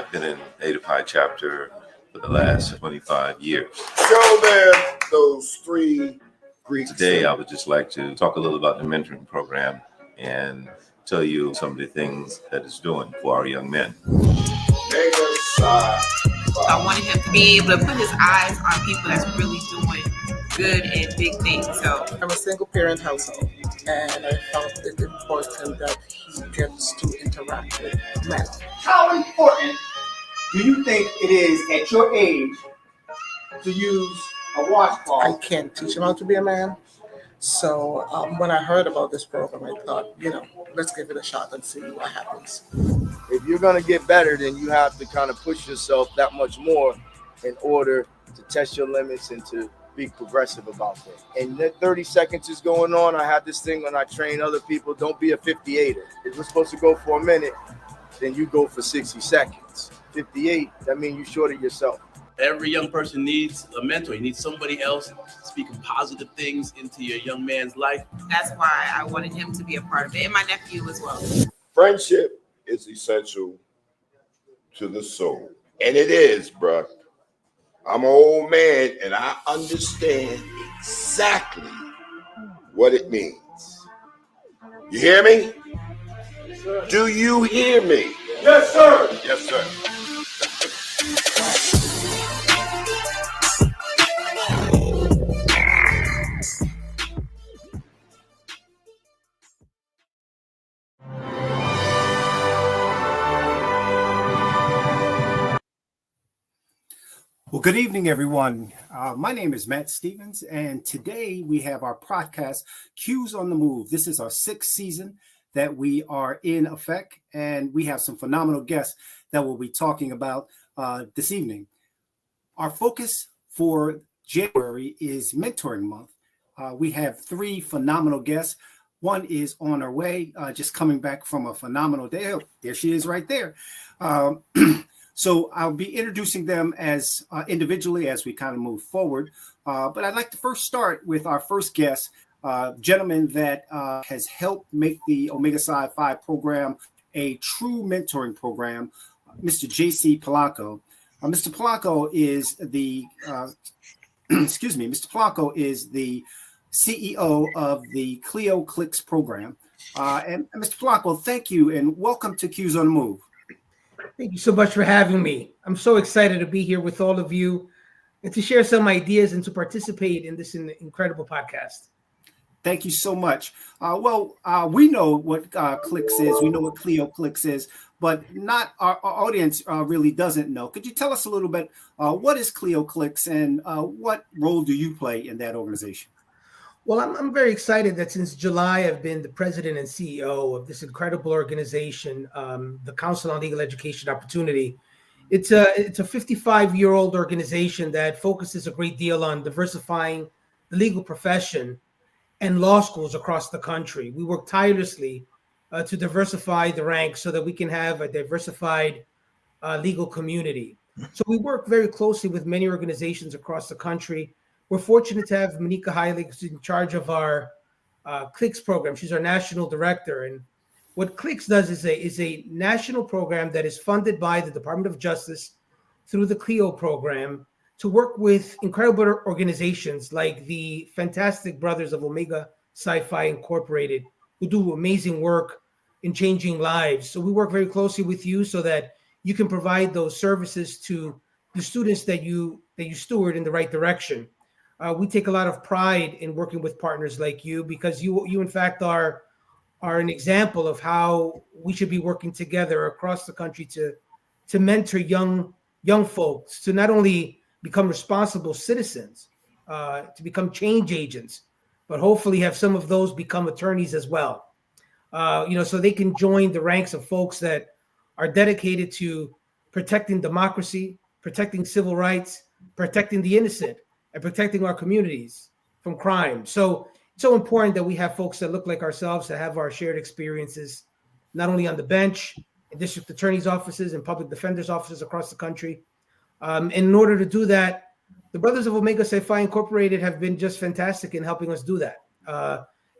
I've been in Native High chapter for the last 25 years. Show them those three Greeks. Today, I would just like to talk a little about the mentoring program and tell you some of the things that it's doing for our young men. I wanted him to be able to put his eyes on people that's really doing good and big things. So I'm a single parent household, and I felt it important that he gets to interact with men. How important do you think it is at your age to use a washcloth? I can't teach him how to be a man. So when I heard about this program, I thought, let's give it a shot and see what happens. If you're going to get better, then you have to kind of push yourself that much more in order to test your limits and to be progressive about it. And that 30 seconds is going on. I have this thing when I train other people, don't be a 58er. If we're supposed to go for a minute, then you go for 60 seconds. 58, that means you shorted yourself. Every young person needs a mentor. You need somebody else speaking positive things into your young man's life. that's why I wanted him to be a part of it, and my nephew as well. Friendship is essential to the soul. And it is, bruh. I'm an old man and I understand exactly what it means. You hear me? Yes, do you hear me? Yes, sir. Yes, sir. Well, good evening, everyone. My name is Matt Stevens, and today we have our podcast, Cues on the Move. This is our 6th season that we are in effect, and we have some phenomenal guests that we'll be talking about this evening. Our focus for January is Mentoring Month. We have 3 phenomenal guests. One is on her way, just coming back from a phenomenal day. Oh, there she is right there. So I'll be introducing them as individually as we kind of move forward. But I'd like to first start with our first guest, gentleman that has helped make the Omega Psi Phi program a true mentoring program, Mr. J.C. Polanco. Mr. Polanco is the, Mr. Polanco is the CEO of the Clio Clicks program. And Mr. Polanco, thank you and welcome to Cues on the Move. Thank you so much for having me. I'm so excited to be here with all of you and to share some ideas and to participate in this incredible podcast. Thank you so much. We know what Clicks is. We know what Clio Clicks is, but not our audience really doesn't know. Could you tell us a little bit, what is Clio Clicks and what role do you play in that organization? Well, I'm very excited that since July, I've been the president and CEO of this incredible organization, the Council on Legal Education Opportunity. It's a 55-year-old organization that focuses a great deal on diversifying the legal profession and law schools across the country. We work tirelessly to diversify the ranks so that we can have a diversified legal community. So we work very closely with many organizations across the country. We're fortunate to have Monica Heilig, who's in charge of our Clicks program. She's our national director. And what Clicks does is a national program that is funded by the Department of Justice through the Clio program to work with incredible organizations like the fantastic Brothers of Omega Psi Phi Incorporated, who do amazing work in changing lives. So we work very closely with you so that you can provide those services to the students that you steward in the right direction. We take a lot of pride in working with partners like you because you in fact are an example of how we should be working together across the country to mentor young folks to not only become responsible citizens, to become change agents, but hopefully have some of those become attorneys as well. So they can join the ranks of folks that are dedicated to protecting democracy, protecting civil rights, protecting the innocent, and protecting our communities from crime. So it's so important that we have folks that look like ourselves, that have our shared experiences, not only on the bench, in district attorneys' offices and public defenders' offices across the country. And in order to do that, the Brothers of Omega Psi Phi Incorporated have been just fantastic in helping us do that,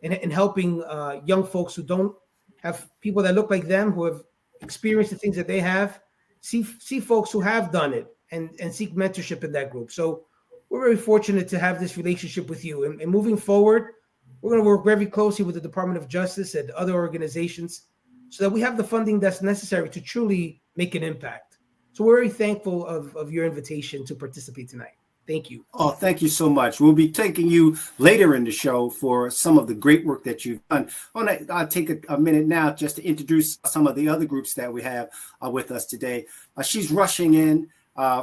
and helping young folks who don't have people that look like them, who have experienced the things that they have, see folks who have done it and seek mentorship in that group. So we're very fortunate to have this relationship with you. And moving forward, we're going to work very closely with the Department of Justice and other organizations so that we have the funding that's necessary to truly make an impact. So we're very thankful of your invitation to participate tonight. Thank you. Oh, thank you so much. We'll be taking you later in the show for some of the great work that you've done. I'll take a minute now just to introduce some of the other groups that we have with us today. She's rushing in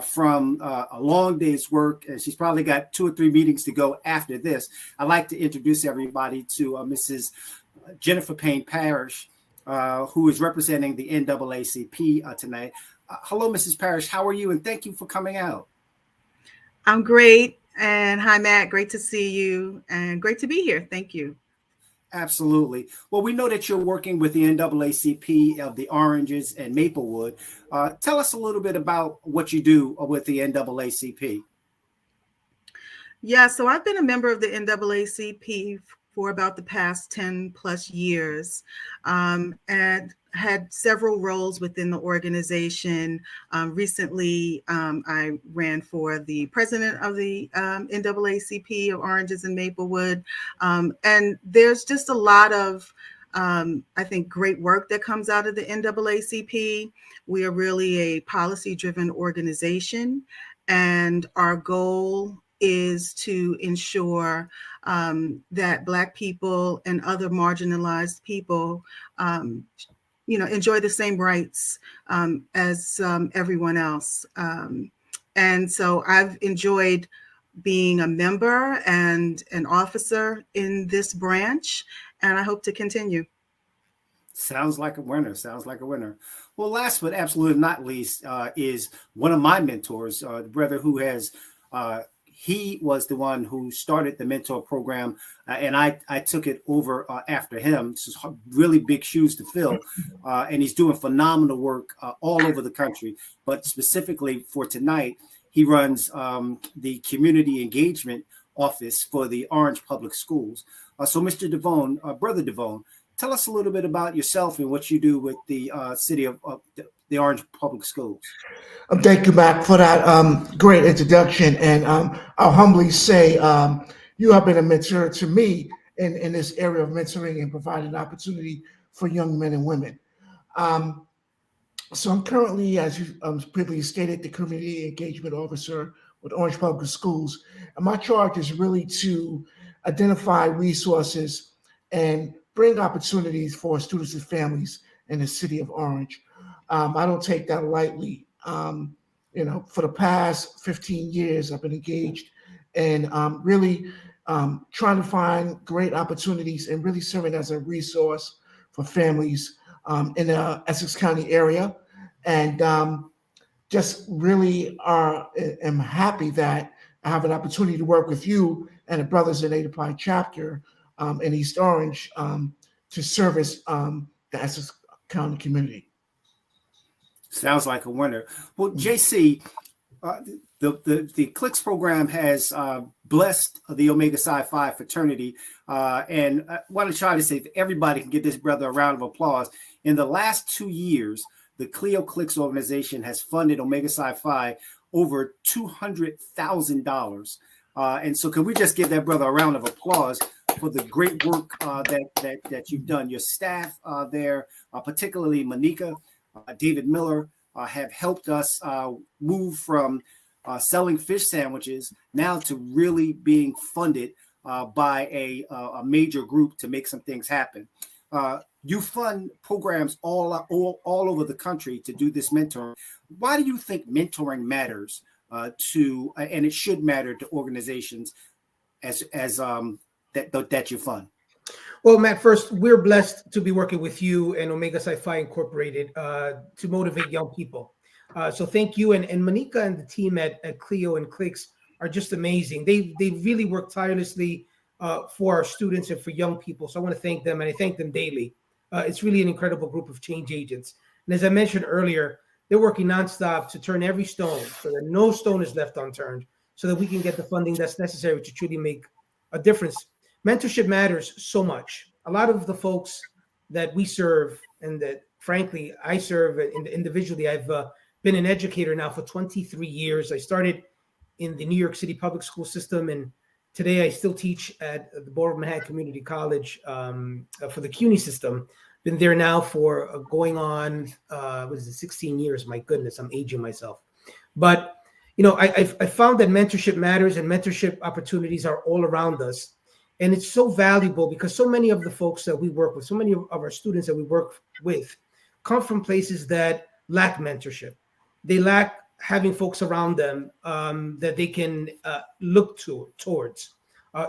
from a long day's work, and she's probably got 2 or 3 meetings to go after this. I'd like to introduce everybody to Mrs. Jennifer Payne Parrish, who is representing the NAACP tonight. Hello, Mrs. Parrish. How are you? And thank you for coming out. I'm great. And hi, Matt. Great to see you and great to be here. Thank you. Absolutely. Well, we know that you're working with the NAACP of the Oranges and Maplewood. Tell us a little bit about what you do with the NAACP. Yeah, so I've been a member of the NAACP for about the past 10 plus years, and had several roles within the organization. Recently, I ran for the president of the NAACP of Oranges and Maplewood. And there's just a lot of, I think, great work that comes out of the NAACP. We are really a policy-driven organization, and our goal is to ensure that Black people and other marginalized people enjoy the same rights as everyone else. And so I've enjoyed being a member and an officer in this branch, and I hope to continue. Sounds like a winner. Sounds like a winner. Well, last but absolutely not least is one of my mentors, the brother who has he was the one who started the mentor program, and I took it over after him. This is really big shoes to fill, and he's doing phenomenal work all over the country. But specifically for tonight, he runs the community engagement office for the Orange Public Schools. So, Mr. Deveone, Brother Deveone, tell us a little bit about yourself and what you do with the city of the Orange Public Schools. Thank you, Mac, for that great introduction. And I'll humbly say you have been a mentor to me in this area of mentoring and providing opportunity for young men and women. So I'm currently, as you previously stated, the Community Engagement Officer with Orange Public Schools. And my charge is really to identify resources and bring opportunities for students and families in the city of Orange. I don't take that lightly. For the past 15 years, I've been engaged and really trying to find great opportunities and really serving as a resource for families in the Essex County area. And just really am happy that I have an opportunity to work with you and the Brothers in Aid of Pride chapter in East Orange to service the Essex County community. Sounds like a winner. Well, JC, the CLICS program has blessed the Omega Psi Phi fraternity. And I want to try to say if everybody can give this brother a round of applause. In the last 2 years, the Clio CLICS organization has funded Omega Psi Phi over $200,000. And so can we just give that brother a round of applause for the great work that you've done. Your staff there, particularly Monica, David Miller, have helped us move from selling fish sandwiches now to really being funded by a major group to make some things happen. You fund programs all over the country to do this mentoring. Why do you think mentoring matters and it should matter to organizations as that you fund? Well, Matt, first, we're blessed to be working with you and Omega Psi Phi Incorporated to motivate young people. So thank you. And Monica and the team at Clio and CLICS are just amazing. They really work tirelessly for our students and for young people. So I want to thank them, and I thank them daily. It's really an incredible group of change agents. And as I mentioned earlier, they're working nonstop to turn every stone so that no stone is left unturned so that we can get the funding that's necessary to truly make a difference. Mentorship matters so much. A lot of the folks that we serve and that, frankly, I serve individually, I've been an educator now for 23 years. I started in the New York City public school system, and today I still teach at the Borough of Manhattan Community College for the CUNY system. Been there now for going on, 16 years? My goodness, I'm aging myself. But, I found that mentorship matters, and mentorship opportunities are all around us. And it's so valuable because so many of the folks that we work with, so many of our students that we work with come from places that lack mentorship. They lack having folks around them that they can look towards,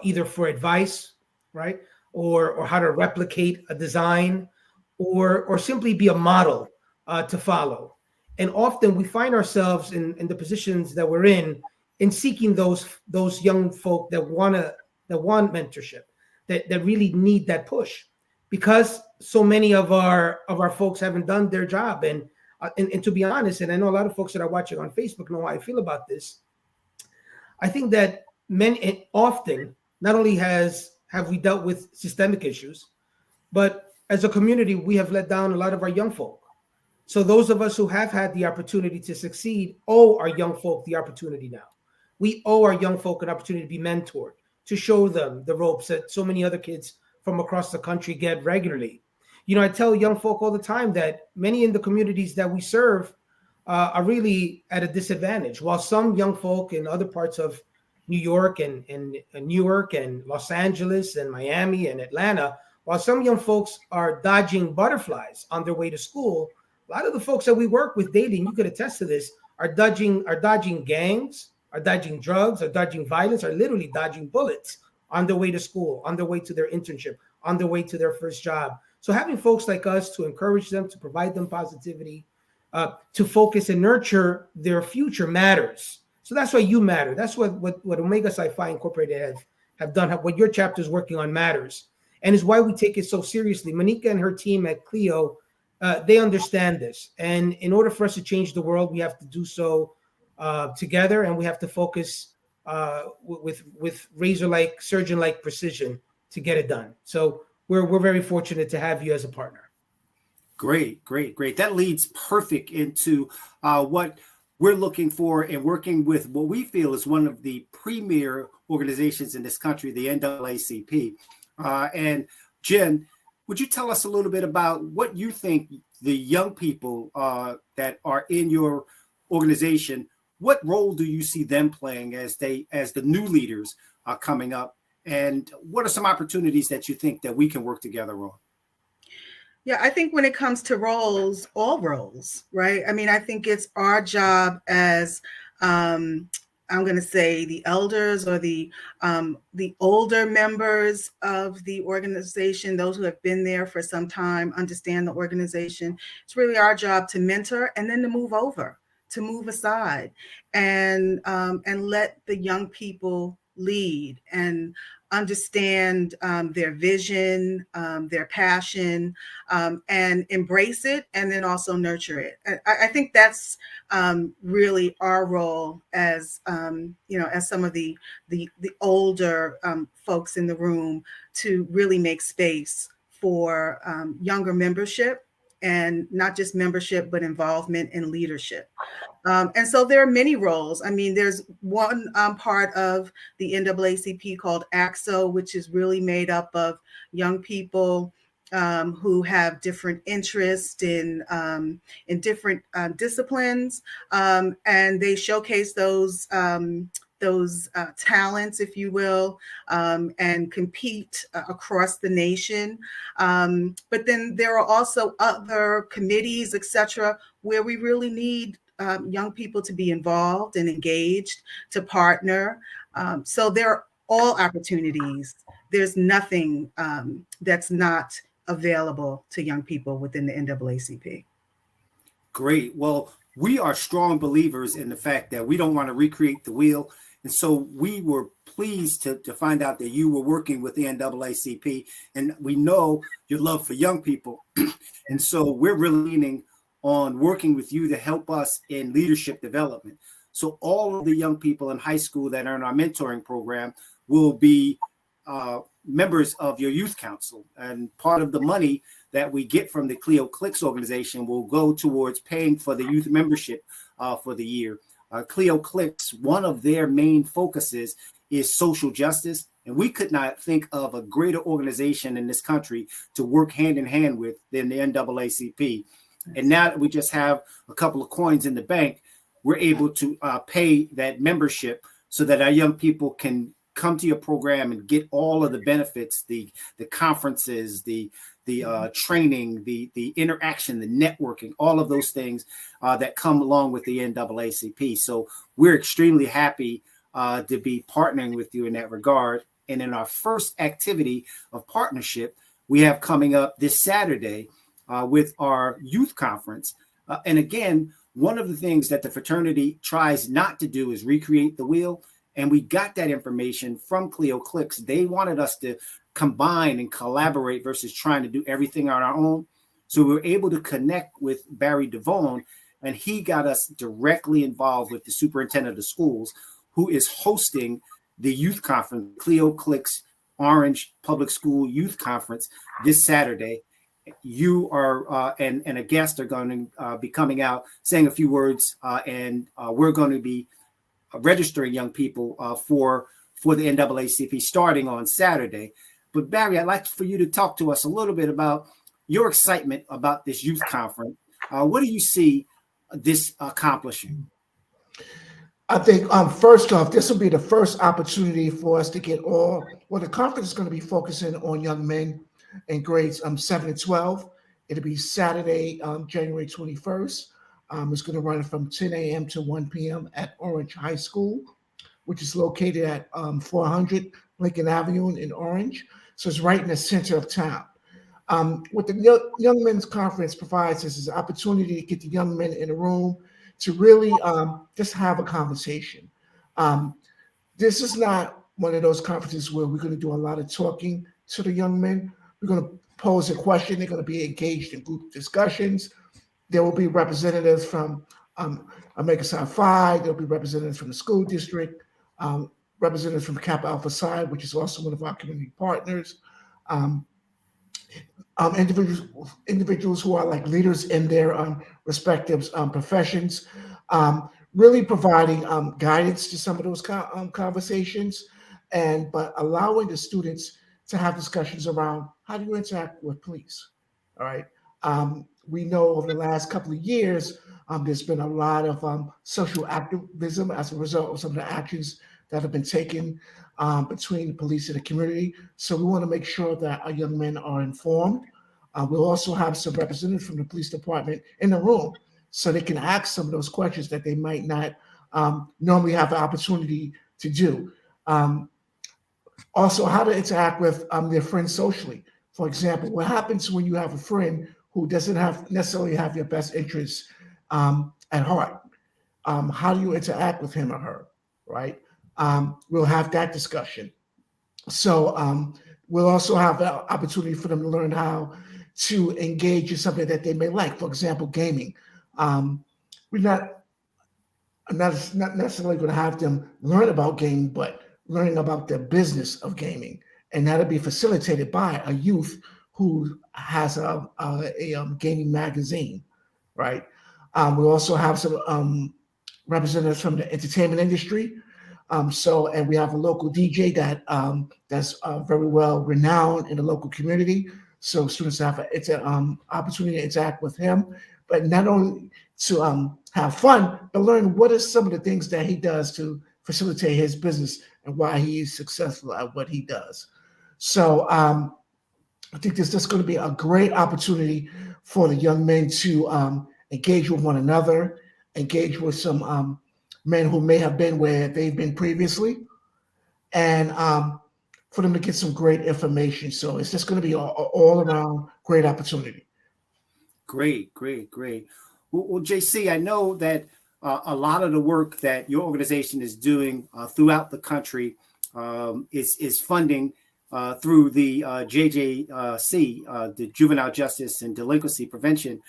either for advice, right? Or how to replicate a design, or simply be a model to follow. And often we find ourselves in the positions that we're in seeking those young folk that want mentorship, that really need that push, because so many of our folks haven't done their job. And to be honest, and I know a lot of folks that are watching on Facebook know how I feel about this. I think that often, not only have we dealt with systemic issues, but as a community, we have let down a lot of our young folk. So those of us who have had the opportunity to succeed owe our young folk the opportunity now. We owe our young folk an opportunity to be mentored, to show them the ropes that so many other kids from across the country get regularly. I tell young folk all the time that many in the communities that we serve are really at a disadvantage. While some young folk in other parts of New York and Newark and Los Angeles and Miami and Atlanta, while some young folks are dodging butterflies on their way to school, a lot of the folks that we work with daily, and you could attest to this, are dodging gangs, are dodging drugs, are dodging violence, are literally dodging bullets on their way to school, on their way to their internship, on their way to their first job. So having folks like us to encourage them, to provide them positivity, to focus and nurture their future matters. So that's why you matter. That's what Omega Psi Phi Incorporated have done. What your chapter is working on matters, and is why we take it so seriously. Monica and her team at Clio, they understand this. And in order for us to change the world, we have to do so together, and we have to focus with razor-like, surgeon-like precision to get it done. So we're very fortunate to have you as a partner. Great. That leads perfect into what we're looking for and working with what we feel is one of the premier organizations in this country, the NAACP. And Jen, would you tell us a little bit about what you think the young people that are in your organization, what role do you see them playing as the new leaders coming up? And what are some opportunities that you think that we can work together on? Yeah, I think when it comes to roles, all roles, right? I mean, I think it's our job as, I'm going to say, the elders or the older members of the organization, those who have been there for some time, understand the organization. It's really our job to mentor and then to move over, to move aside, and let the young people lead and understand their vision, their passion, and embrace it, and then also nurture it. I think that's really our role as as some of the older folks in the room, to really make space for younger membership, and not just membership, but involvement and leadership. And so there are many roles. I mean, there's one part of the NAACP called AXO, which is really made up of young people who have different interests in different disciplines, and they showcase those talents, if you will, and compete across the nation. But then there are also other committees, et cetera, where we really need young people to be involved and engaged, to partner. So there are all opportunities. There's nothing that's not available to young people within the NAACP. Great. Well, we are strong believers in the fact that we don't want to recreate the wheel. And so we were pleased to find out that you were working with the NAACP, and we know your love for young people. And so we're really leaning on working with you to help us in leadership development. So all of the young people in high school that are in our mentoring program will be members of your youth council. And part of the money that we get from the Clio Clicks organization will go towards paying for the youth membership for the year. Clio Clicks, one of their main focuses is social justice. And we could not think of a greater organization in this country to work hand in hand with than the NAACP. And now that we just have a couple of coins in the bank, we're able to pay that membership so that our young people can come to your program and get all of the benefits, the conferences, the training, the interaction, the networking, all of those things that come along with the NAACP. So we're extremely happy to be partnering with you in that regard. And in our first activity of partnership, we have coming up this Saturday with our youth conference. And again, one of the things that the fraternity tries not to do is recreate the wheel. And we got that information from Clio Clicks. They wanted us to combine and collaborate versus trying to do everything on our own. So we were able to connect with Barry Deveone, and he got us directly involved with the superintendent of schools, who is hosting the youth conference, Clio Clicks Orange Public School Youth Conference this Saturday. You are and a guest are going to be coming out, saying a few words, and we're going to be registering young people for the NAACP starting on Saturday. But Barry, I'd like for you to talk to us a little bit about your excitement about this youth conference. What do you see this accomplishing? I think first off, this will be the first opportunity for us to get the conference is going to be focusing on young men in grades 7 and 12. It'll be Saturday, January 21st. It's going to run from 10 a.m. to 1 p.m. at Orange High School, which is located at 400 Lincoln Avenue in Orange. So it's right in the center of town. What the Young Men's Conference provides us is an opportunity to get the young men in a room to really just have a conversation. This is not one of those conferences where we're going to do a lot of talking to the young men. We're going to pose a question. They're going to be engaged in group discussions. There will be representatives from Omega Psi Phi. There'll be representatives from the school district, representatives from Kappa Alpha Psi, which is also one of our community partners, individuals who are like leaders in their respective professions, really providing guidance to some of those conversations, but allowing the students to have discussions around how do you interact with police. All right. We know over the last couple of years, there's been a lot of social activism as a result of some of the actions that have been taken between the police and the community. So we want to make sure that our young men are informed. We'll also have some representatives from the police department in the room so they can ask some of those questions that they might not normally have the opportunity to do. Also, how to interact with their friends socially. For example, what happens when you have a friend who doesn't necessarily have your best interests at heart? How do you interact with him or her, right? We'll have that discussion. So we'll also have the opportunity for them to learn how to engage in something that they may like. For example, gaming. We're not necessarily going to have them learn about gaming, but learning about the business of gaming. And that'll be facilitated by a youth who has a gaming magazine, right? We also have some representatives from the entertainment industry. And we have a local DJ that's very well renowned in the local community. So students have an opportunity to interact with him, but not only to have fun, but learn what are some of the things that he does to facilitate his business and why he is successful at what he does. So I think this is going to be a great opportunity for the young men to engage with one another, engage with some men who may have been where they've been previously, and for them to get some great information. So it's just going to be all around great opportunity. Great. Well, JC, I know that a lot of the work that your organization is doing throughout the country is funding through the JJC, the Juvenile Justice and Delinquency Prevention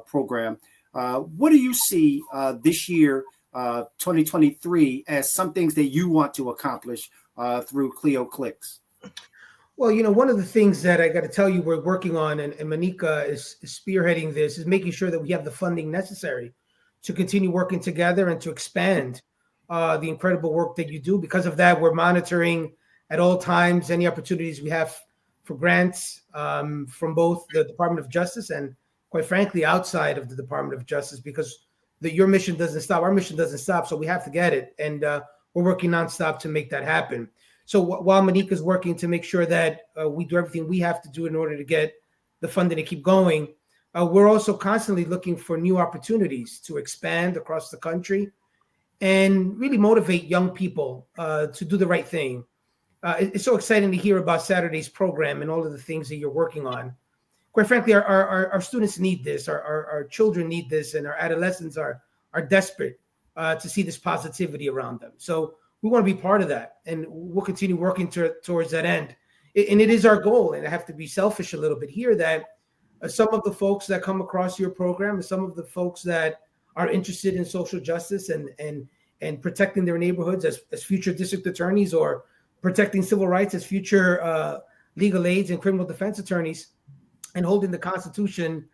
Program. What do you see this year, 2023, as some things that you want to accomplish through Clio Clicks? Well, one of the things that I got to tell you we're working on, and Monica is spearheading this, is making sure that we have the funding necessary to continue working together and to expand the incredible work that you do. Because of that, we're monitoring at all times any opportunities we have for grants from both the Department of Justice and, quite frankly, outside of the Department of Justice, because your mission doesn't stop. Our mission doesn't stop, so we have to get it. And we're working nonstop to make that happen. So while Monica's working to make sure that we do everything we have to do in order to get the funding to keep going, we're also constantly looking for new opportunities to expand across the country and really motivate young people to do the right thing. It's so exciting to hear about Saturday's program and all of the things that you're working on. Quite frankly, our students need this, our children need this, and our adolescents are desperate to see this positivity around them. So we want to be part of that, and we'll continue working towards that end. And it is our goal, and I have to be selfish a little bit here, that some of the folks that come across your program and some of the folks that are interested in social justice and protecting their neighborhoods as future district attorneys, or protecting civil rights as future legal aids and criminal defense attorneys, and holding the Constitution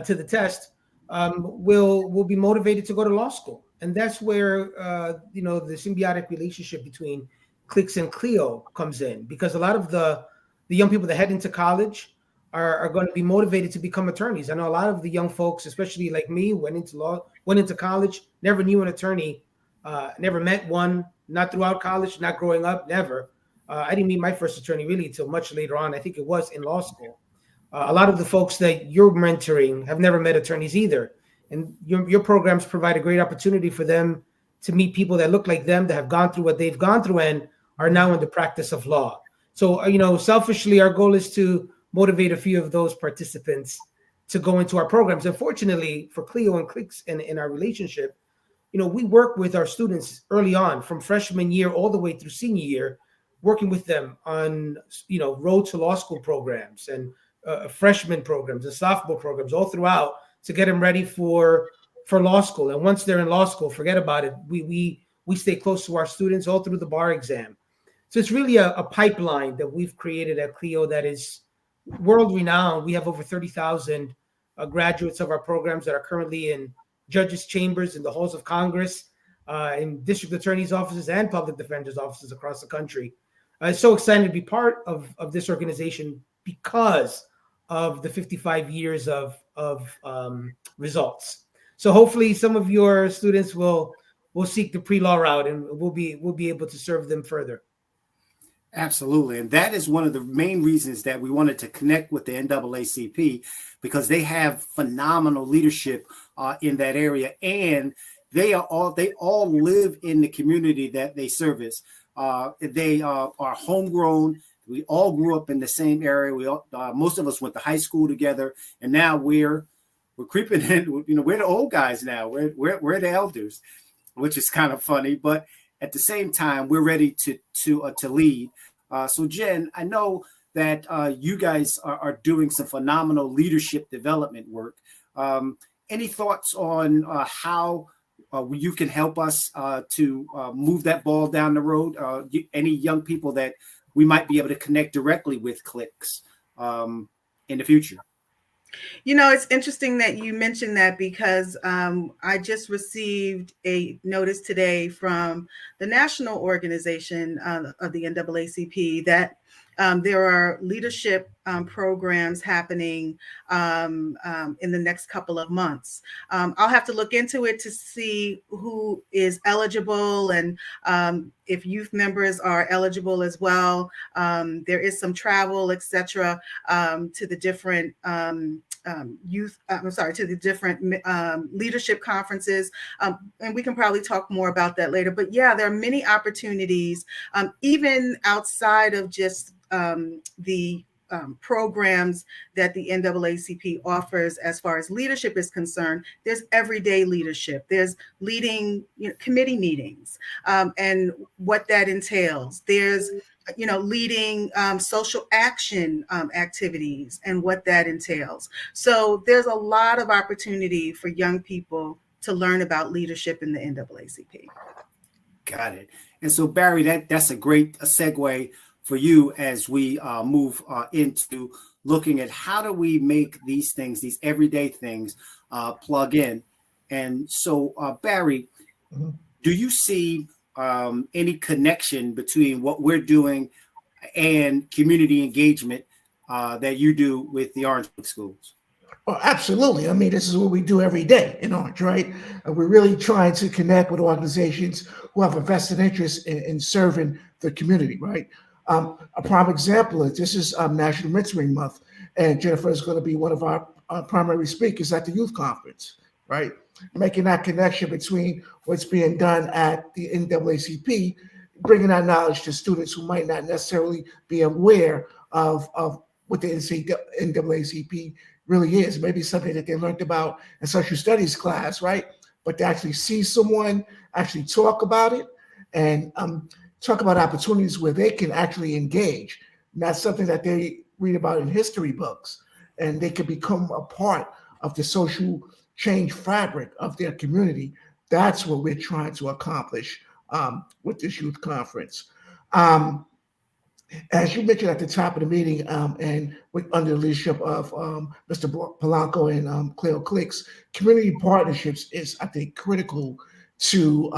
to the test, will be motivated to go to law school. And that's where the symbiotic relationship between Clix and Clio comes in, because a lot of the young people that head into college are going to be motivated to become attorneys. I know a lot of the young folks, especially like me, went into college, never knew an attorney, never met one, not throughout college, not growing up, never. I didn't meet my first attorney really until much later on. I think it was in law school. A lot of the folks that you're mentoring have never met attorneys either. And your programs provide a great opportunity for them to meet people that look like them, that have gone through what they've gone through and are now in the practice of law. So, selfishly, our goal is to motivate a few of those participants to go into our programs. Unfortunately, for Clio and Clix and in our relationship, we work with our students early on, from freshman year all the way through senior year, working with them on, road to law school programs and freshman programs and sophomore programs all throughout, to get them ready for law school. And once they're in law school, forget about it. We stay close to our students all through the bar exam. So it's really a pipeline that we've created at Clio that is world renowned. We have over 30,000 graduates of our programs that are currently in judges' chambers, in the halls of Congress, in district attorneys' offices and public defenders' offices across the country. It's so excited to be part of this organization because of the 55 years of results. So hopefully some of your students will seek the pre-law route, and we'll be able to serve them further. Absolutely. And that is one of the main reasons that we wanted to connect with the NAACP, because they have phenomenal leadership in that area. And they all live in the community that they service. They are homegrown. We all grew up in the same area. We all, most of us went to high school together, and now we're creeping in. We're the old guys now. We're the elders, which is kind of funny. But at the same time, we're ready to lead. So Jen, I know that you guys are doing some phenomenal leadership development work. Any thoughts on how you can help us to move that ball down the road? Any young people that we might be able to connect directly with Clix in the future? It's interesting that you mentioned that, because I just received a notice today from the national organization of the NAACP that there are leadership programs happening in the next couple of months. I'll have to look into it to see who is eligible, and if youth members are eligible as well. There is some travel, etc., to the different to the different leadership conferences. And we can probably talk more about that later. But yeah, there are many opportunities, even outside of just the programs that the NAACP offers as far as leadership is concerned. There's everyday leadership. There's leading committee meetings and what that entails. There's leading social action activities and what that entails. So there's a lot of opportunity for young people to learn about leadership in the NAACP. Got it. And so Barry, that's a great segue for you as we move into looking at how do we make these things, these everyday things, plug in. And so, Barry, do you see any connection between what we're doing and community engagement that you do with the Orangeburg schools? Well, absolutely. I mean, this is what we do every day in Orange, right? We're really trying to connect with organizations who have a vested interest in serving the community, right? A prime example is this is National Mentoring Month, and Jennifer is going to be one of our primary speakers at the youth conference, right? Making that connection between what's being done at the NAACP, bringing that knowledge to students who might not necessarily be aware of what the NAACP really is. Maybe something that they learned about in social studies class, right? But to actually see someone actually talk about it and talk about opportunities where they can actually engage, not something that they read about in history books, and they can become a part of the social change fabric of their community. That's what we're trying to accomplish with this youth conference. As you mentioned at the top of the meeting, and under the leadership of Mr. Polanco and Cleo Clicks, community partnerships is, I think, critical to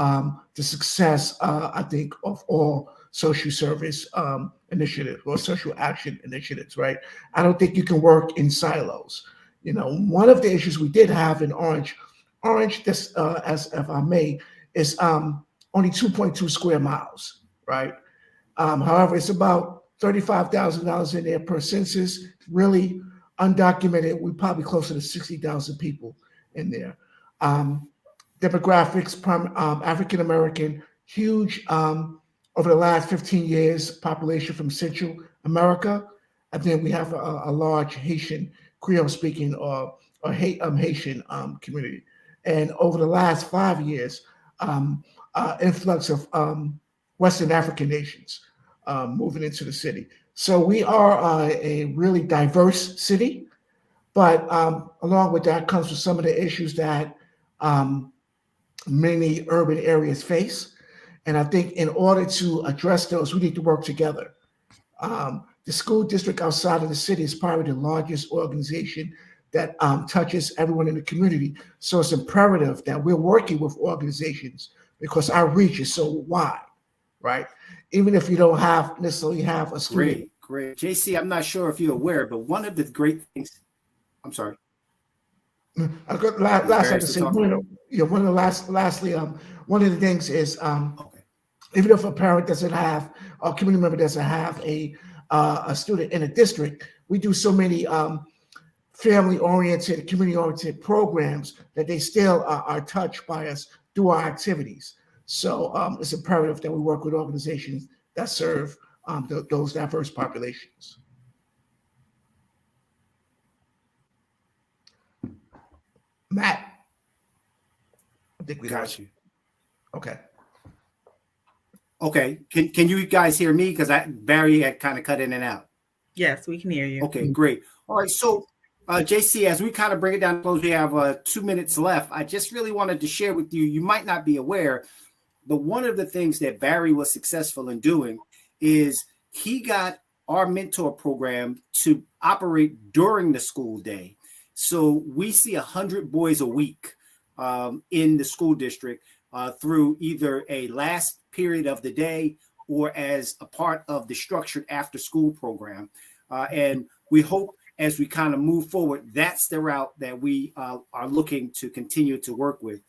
the success, I think, of all social service initiatives or social action initiatives, right? I don't think you can work in silos. You know, one of the issues we did have in Orange, this, as if I may, is only 2.2 square miles, right? However, it's about $35,000 in there per census. Really undocumented, we're probably closer to 60,000 people in there. Demographics, African American, huge over the last 15 years, population from Central America. And then we have a large Haitian Creole speaking or Haitian community. And over the last 5 years, influx of Western African nations moving into the city. So we are a really diverse city, but along with that comes with some of the issues that many urban areas face. And I think in order to address those, we need to work together. The school district outside of the city is probably the largest organization that touches everyone in the community. So it's imperative that we're working with organizations because our reach is so wide, right? Even if you don't necessarily have a student. Great. JC, I'm not sure if you're aware, but one of the great things, I'm sorry. Lastly, one of the things is even if a parent doesn't have, or community member doesn't have a student in a district, we do so many family-oriented, community-oriented programs that they still are touched by us through our activities. So it's imperative that we work with organizations that serve those diverse populations. Matt, I think we got you. Okay. Okay. Can you guys hear me? Because Barry had kind of cut in and out. Yes, we can hear you. Okay, great. All right. So, JC, as we kind of bring it down to close, we have 2 minutes left. I just really wanted to share with you, you might not be aware, but one of the things that Barry was successful in doing is he got our mentor program to operate during the school day. So we see 100 boys a week in the school district through either a last period of the day or as a part of the structured after school program. And we hope as we kind of move forward, that's the route that we are looking to continue to work with.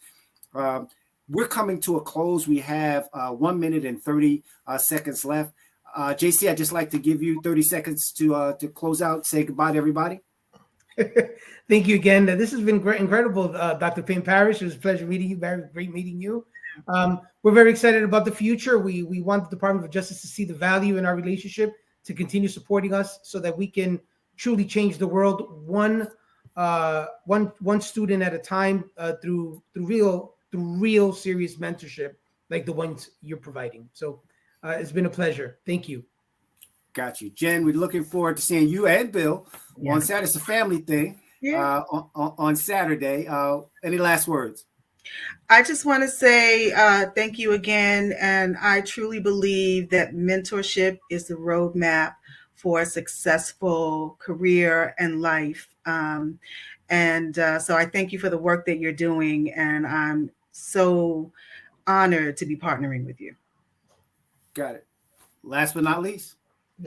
We're coming to a close. We have 1 minute and 30 seconds left. JC, I'd just like to give you 30 seconds to close out, say goodbye to everybody. Thank you again. This has been great, incredible, Dr. Payne Parrish. It was a pleasure meeting you. Very great meeting you. We're very excited about the future. We want the Department of Justice to see the value in our relationship, to continue supporting us so that we can truly change the world one student at a time through real serious mentorship like the ones you're providing. So it's been a pleasure. Thank you. Got you. Jen, we're looking forward to seeing you and Bill on Saturday. It's a family thing on Saturday. Any last words? I just want to say thank you again. And I truly believe that mentorship is the roadmap for a successful career and life. So I thank you for the work that you're doing. And I'm so honored to be partnering with you. Got it. Last but not least.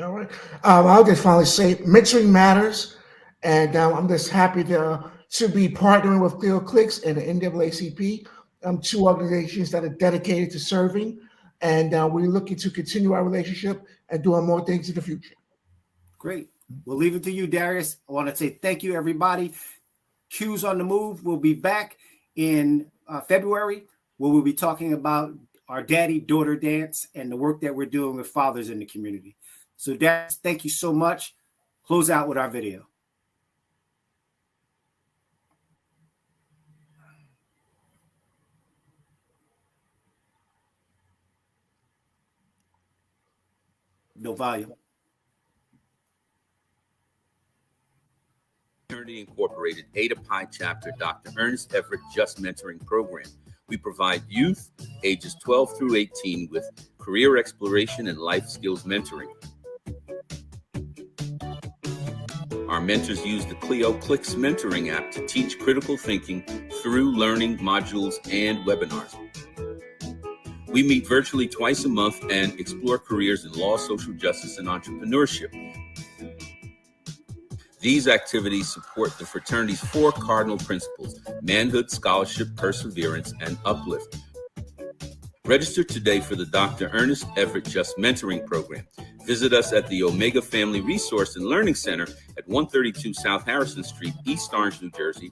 All right. I'll just finally say mentoring matters. And I'm just happy to be partnering with Theo Clicks and the NAACP, two organizations that are dedicated to serving. And we're looking to continue our relationship and doing more things in the future. Great. We'll leave it to you, Darius. I want to say thank you, everybody. Cues on the Move. We'll be back in February, where we'll be talking about our daddy-daughter dance and the work that we're doing with fathers in the community. So, Darius, thank you so much. Close out with our video. No volume. Fraternity Incorporated Ada Pi Chapter Dr. Ernest Everett Just Mentoring Program. We provide youth ages 12 through 18 with career exploration and life skills mentoring. Our mentors use the Clio Clicks mentoring app to teach critical thinking through learning modules and webinars. We meet virtually twice a month and explore careers in law, social justice, and entrepreneurship. These activities support the fraternity's 4 cardinal principles: manhood, scholarship, perseverance, and uplift. Register today for the Dr. Ernest Everett Just Mentoring Program. Visit us at the Omega Family Resource and Learning Center at 132 South Harrison Street, East Orange, New Jersey,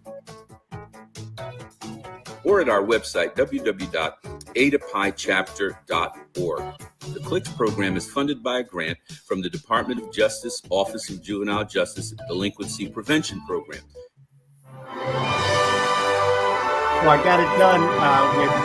or at our website, www.adapichapter.org. The CLICS program is funded by a grant from the Department of Justice, Office of Juvenile Justice Delinquency Prevention Program. Well, I got it done with